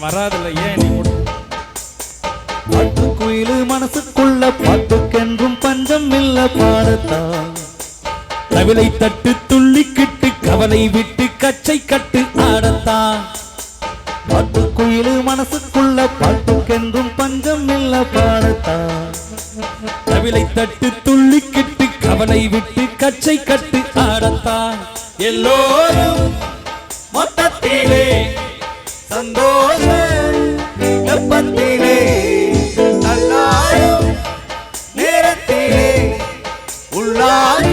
வராதுல்ல ஏன் நீ பாட்டுக்குயிலு மனசுக்குள்ள பாட்டுக்கென்றும் பஞ்சம் இல்ல பாடத்தான் தவிலை தட்டு துள்ளிக்கிட்டு கவலை விட்டு கச்சை கட்டு ஆடத்தான் பாட்டுக்குயிலு மனசுக்குள்ள பாட்டுக்கென்றும் பஞ்சம் இல்ல பாடத்தான் தவிலை தட்டு துள்ளிக்கிட்டு கவலை விட்டு கச்சை கட்டு ஆடத்தான் எல்லோரும் மொத்தத்திலே சந்தோஷ வெப்பத்திலே நல்லாடும் நேரத்திலே உள்ளாக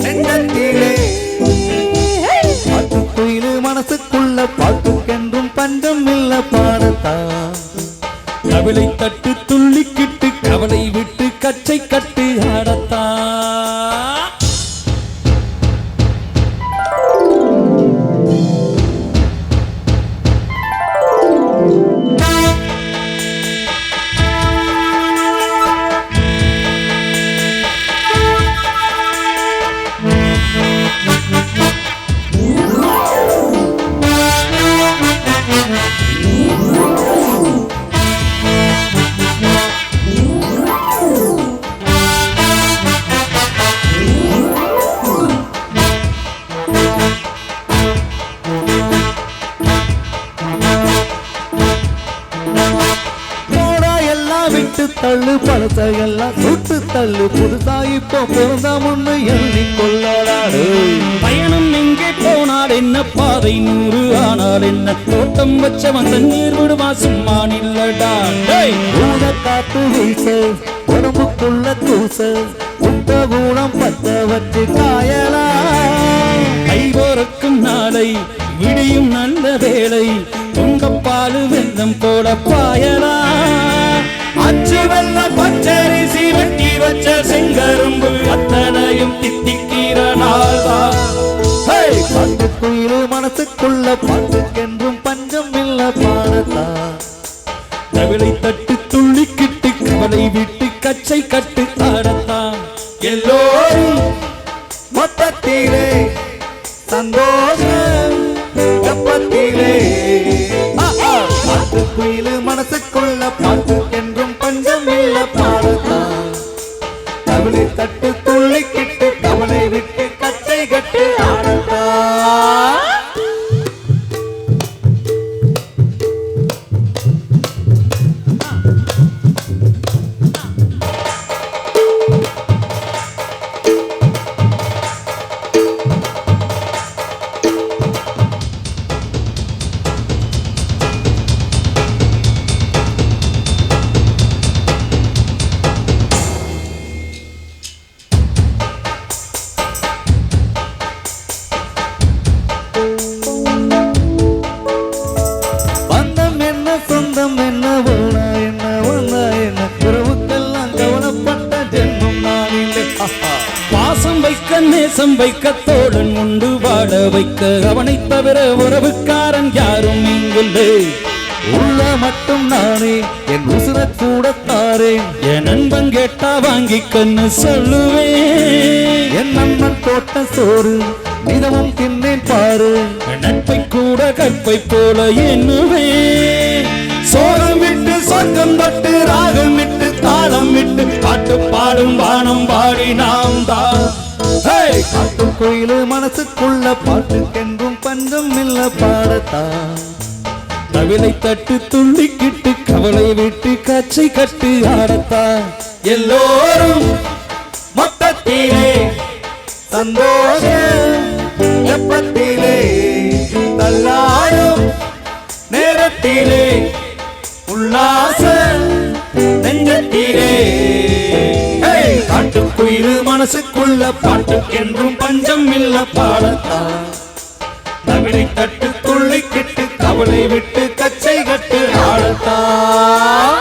நெஞ்சத்திலே பாட்டுக்குயிலு மனசுக்குள்ள பாட்டுக்கென்றும் பஞ்சம் இல்ல பாடத்தான் தவிலை தட்டு துள்ளிக்கிட்டு கவலை விட்டு கச்சை கட்டு ஆடத்தான் தள்ளு பழசையெல்லாம் சுட்டு தள்ளு புதுசா இப்போ பிறந்தா முன்னு எண்ணி கொள்ளலாடு பயணம் எங்கே போனால் என்ன பாதை 100 ஆனால் என்ன தோட்டம் வச்சவன் தண்ணீர் விடுவா சும்மா நில்லடா ஊத காத்து வீச உடம்புக்குள்ள கூச உத்த கூடம் பத்த வச்சு காயலா கை போறக்கும் நாளை விடியும் நல்ல வேளை பொங்கப்பாலு வெள்ளம் போல பாயலா அச்சு வெள்ளம் பச்சரிசி வெட்டி வச்ச செங்கரும்பு அத்தனையும் தித்திக்கிற நாள்தான் பாட்டுக்குயிலு மனசுக்குள்ள பாட்டுக்கென்றும் பஞ்சம் இல்ல பாடத்தான் தவிலை தட்டு துள்ளிக்கிட்டு கவலை விட்டு கச்சை கட்டு ஆடத்தான் எல்லோரும் மொத்தத்திலே சந்தோஷம் வெப்பத்திலே பாட்டுக்குயிலு மனசுக்குள்ள பாட்டுக்கென்றும் பஞ்சம் இல்ல பாடத்தான் தவிலை தட்டு துள்ளிக்கிட்டு கவலை விட்டு கச்சை கட்டு ஆடத்தான் பாசம் வைக்க நேசம் வைக்க தோழன் உண்டு வாழ வைக்க அவனை தவிர உறவுக்காரன் யாரும் இங்குள்ளே உள்ள மட்டும் நானே என் உசுர கூட தாரேன் என் நண்பன் கேட்டா வாங்கி கண்ணு சொல்லுவேன் என் நண்பன் போட்ட சோறு மிதமும் தின்னேன் பாரு நட்பை கூட கற்பை போல எண்ணுவேன் சோகம் விட்டு சொர்க்கம் தொட்டு ராகம் விட்டு தாளம் விட்டு பாட்டு பாடும் வானம் பாடி நாம் தான் பாட்டுக்குயிலு மனசுக்குள்ள பாட்டுக்கென்றும் பஞ்சம் இல்ல பாடத்தான் தவிலை தட்டு துள்ளிக்கிட்டு கவலை விட்டு கச்சை கட்டு ஆடத்தான் எல்லோரும் மொத்தத்திலே சந்தோஷ வெப்பத்திலே தள்ளாடும் நேரத்திலே உல்லாச நெஞ்சத்திலே பாட்டுக்குயிலு மனசுக்குள்ள பாட்டுக்கென்றும் பஞ்சம் இல்ல பாடத்தான் தவிலை தட்டு துள்ளிக்கிட்டு கவலை விட்டு கச்சை கட்டு ஆடத்தான்